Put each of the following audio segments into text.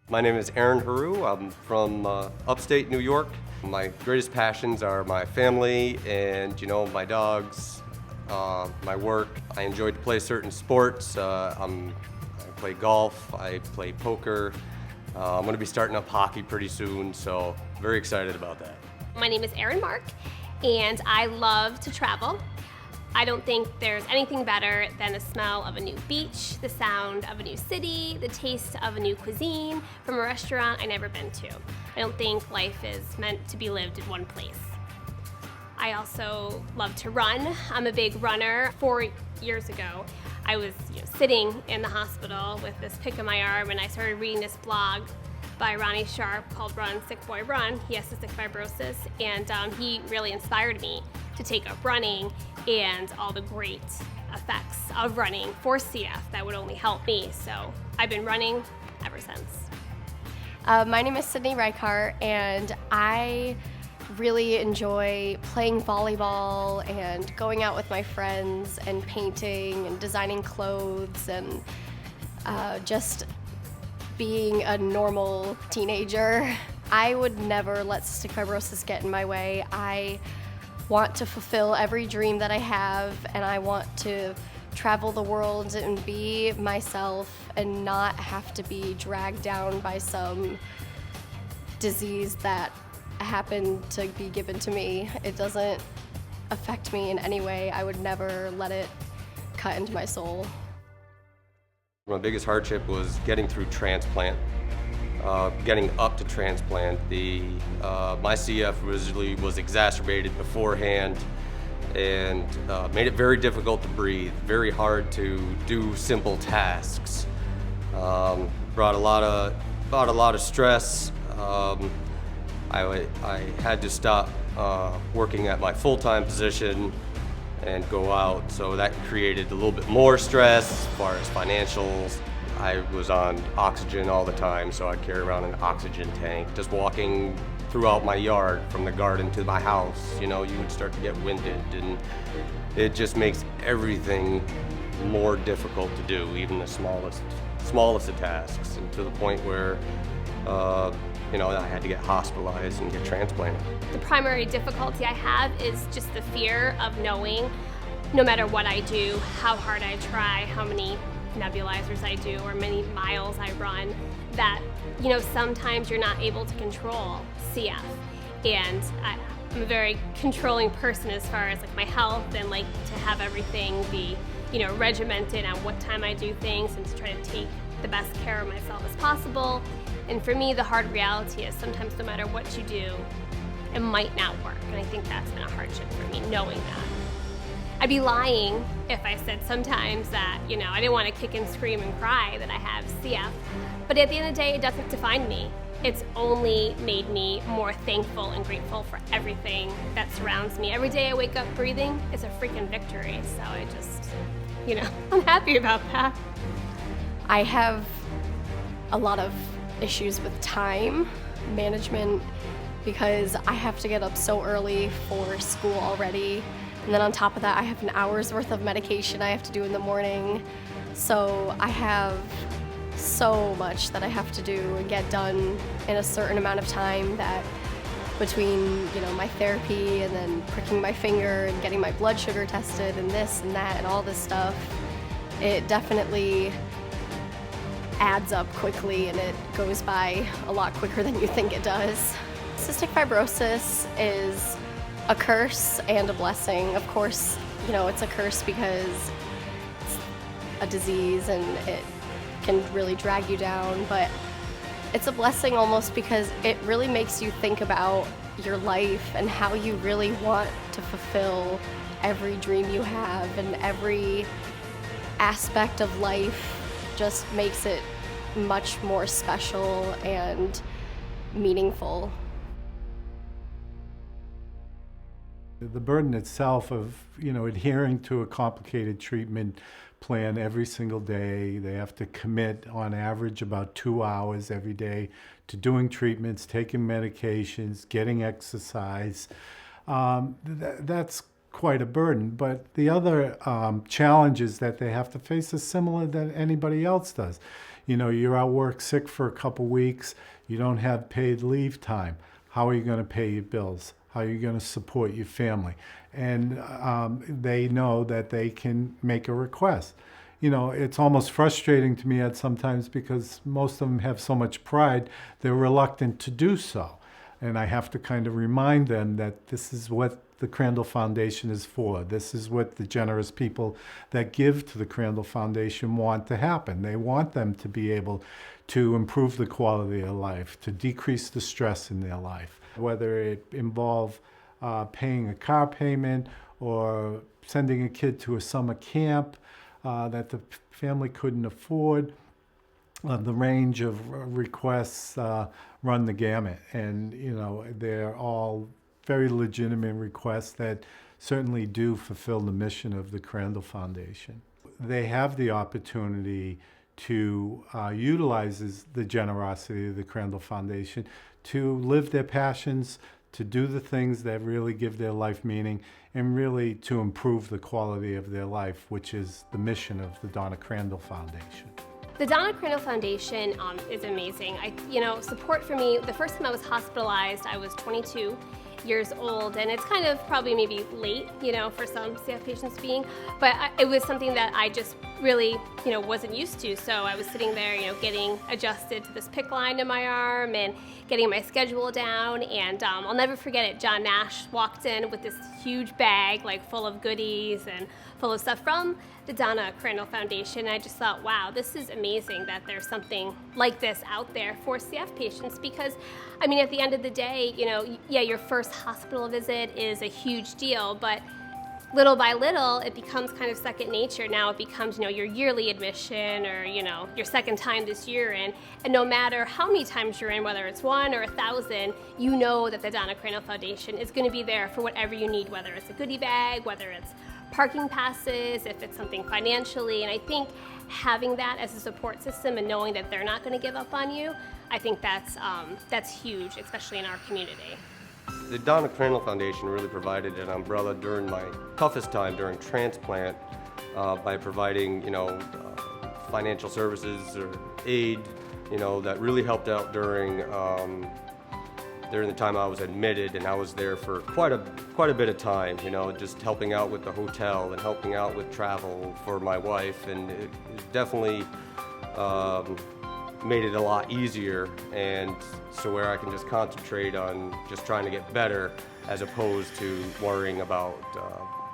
My name is Aaron Haru. I'm from upstate New York. My greatest passions are my family and, my dogs, my work. I enjoy to play certain sports. I play golf, I play poker. I'm going to be starting up hockey pretty soon, so very excited about that. My name is Erin Mark, and I love to travel. I don't think there's anything better than the smell of a new beach, the sound of a new city, the taste of a new cuisine from a restaurant I've never been to. I don't think life is meant to be lived in one place. I also love to run. I'm a big runner. 4 years ago, I was sitting in the hospital with this pick in my arm, and I started reading this blog by Ronnie Sharp called Run, Sick Boy Run. He has cystic fibrosis, and he really inspired me to take up running and all the great effects of running for CF that would only help me. So I've been running ever since. My name is Sydney Reichart, and I really enjoy playing volleyball and going out with my friends and painting and designing clothes and just being a normal teenager. I would never let cystic fibrosis get in my way. I want to fulfill every dream that I have, and I want to travel the world and be myself and not have to be dragged down by some disease that happened to be given to me. It doesn't affect me in any way. I would never let it cut into my soul. My biggest hardship was getting through transplant, getting up to transplant. My CF was exacerbated beforehand and made it very difficult to breathe, very hard to do simple tasks. Brought a lot of stress. I had to stop working at my full-time position and go out, so that created a little bit more stress as far as financials. I was on oxygen all the time, so I'd carry around an oxygen tank. Just walking throughout my yard from the garden to my house, you would start to get winded, and it just makes everything more difficult to do, even the smallest of tasks, and to the point where I had to get hospitalized and get transplanted. The primary difficulty I have is just the fear of knowing, no matter what I do, how hard I try, how many nebulizers I do, or many miles I run, that sometimes you're not able to control CF. And I'm a very controlling person as far as my health, and like to have everything be regimented on what time I do things and to try to take the best care of myself as possible. And for me, the hard reality is sometimes no matter what you do, it might not work. And I think that's been a hardship for me, knowing that. I'd be lying if I said sometimes that, I didn't want to kick and scream and cry that I have CF. But at the end of the day, it doesn't define me. It's only made me more thankful and grateful for everything that surrounds me. Every day I wake up breathing, it's a freaking victory. So I just, I'm happy about that. I have a lot of issues with time management because I have to get up so early for school already, and then on top of that I have an hour's worth of medication I have to do in the morning. So I have so much that I have to do and get done in a certain amount of time, that between my therapy and then pricking my finger and getting my blood sugar tested and this and that and all this stuff, it definitely adds up quickly, and it goes by a lot quicker than you think it does. Cystic fibrosis is a curse and a blessing. Of course, it's a curse because it's a disease and it can really drag you down, but it's a blessing almost because it really makes you think about your life and how you really want to fulfill every dream you have, and every aspect of life just makes it much more special and meaningful. The burden itself of, adhering to a complicated treatment plan every single day. They have to commit on average about 2 hours every day to doing treatments, taking medications, getting exercise. That's quite a burden. But the other challenges that they have to face is similar than anybody else does. You know, you're out work sick for a couple weeks, you don't have paid leave time. How are you going to pay your bills? How are you going to support your family? And they know that they can make a request. You know, it's almost frustrating to me at sometimes because most of them have so much pride, they're reluctant to do so. And I have to kind of remind them that this is what the Crandall Foundation is for. This is what the generous people that give to the Crandall Foundation want to happen. They want them to be able to improve the quality of life, to decrease the stress in their life, whether it involve paying a car payment or sending a kid to a summer camp that the family couldn't afford. The range of requests run the gamut, and you know, they're all very legitimate requests that certainly do fulfill the mission of the Crandall Foundation. They have the opportunity to utilize the generosity of the Crandall Foundation to live their passions, to do the things that really give their life meaning, and really to improve the quality of their life, which is the mission of the Donna Crandall Foundation. The Donna Crandall Foundation is amazing. Support for me, the first time I was hospitalized, I was 22 years old, and it's kind of probably maybe late, for some CF patients being, but it was something that I just really, wasn't used to. So I was sitting there, getting adjusted to this PICC line in my arm and getting my schedule down, and I'll never forget it. John Nash walked in with this huge bag, full of goodies and full of stuff from the Donna Crandall Foundation. I just thought, wow, this is amazing that there's something like this out there for CF patients, because, at the end of the day, your first hospital visit is a huge deal, but little by little, it becomes kind of second nature. Now it becomes, your yearly admission, or, your second time this year in. And no matter how many times you're in, whether it's 1 or 1,000, you know that the Donna Crandall Foundation is going to be there for whatever you need, whether it's a goodie bag, whether it's parking passes, if it's something financially. And I think having that as a support system and knowing that they're not going to give up on you, I think that's huge, especially in our community. The Donna Crandall Foundation really provided an umbrella during my toughest time during transplant by providing, financial services or aid, that really helped out during the time I was admitted, and I was there for quite a bit of time, just helping out with the hotel and helping out with travel for my wife, and it definitely made it a lot easier, and so where I can just concentrate on just trying to get better as opposed to worrying about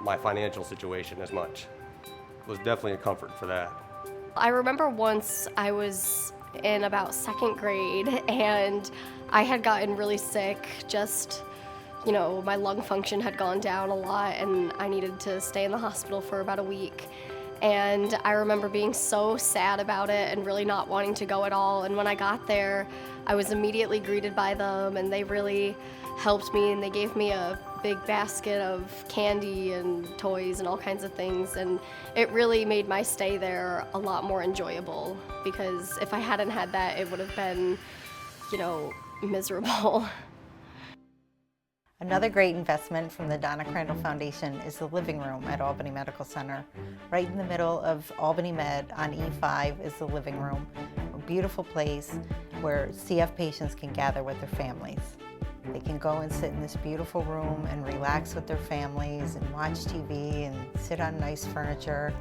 my financial situation as much. It was definitely a comfort for that. I remember once I was in about second grade and I had gotten really sick, my lung function had gone down a lot and I needed to stay in the hospital for about a week. And I remember being so sad about it and really not wanting to go at all. And when I got there, I was immediately greeted by them, and they really helped me, and they gave me a big basket of candy and toys and all kinds of things. And it really made my stay there a lot more enjoyable, because if I hadn't had that, it would have been, miserable. Another great investment from the Donna Crandall Foundation is the living room at Albany Medical Center. Right in the middle of Albany Med on E5 is the living room, a beautiful place where CF patients can gather with their families. They can go and sit in this beautiful room and relax with their families and watch TV and sit on nice furniture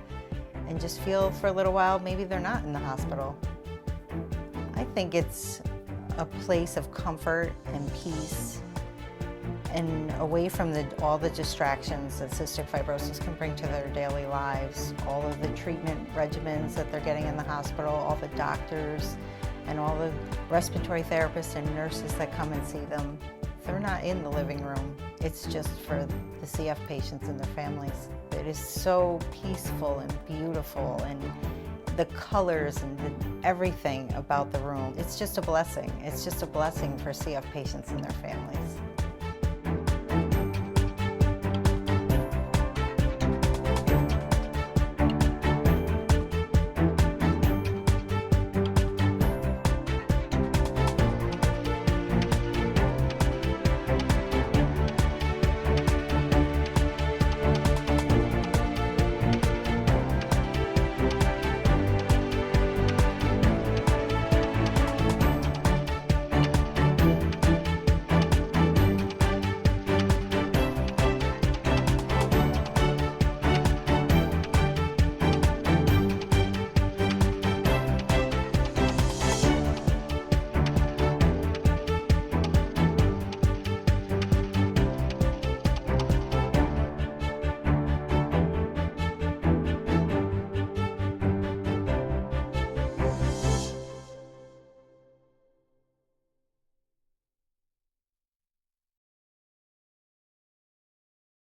and just feel for a little while maybe they're not in the hospital. I think it's a place of comfort and peace, and away from all the distractions that cystic fibrosis can bring to their daily lives, all of the treatment regimens that they're getting in the hospital, all the doctors and all the respiratory therapists and nurses that come and see them. They're not in the living room. It's just for the CF patients and their families. It is so peaceful and beautiful, and the colors and everything about the room. It's just a blessing. It's just a blessing for CF patients and their families.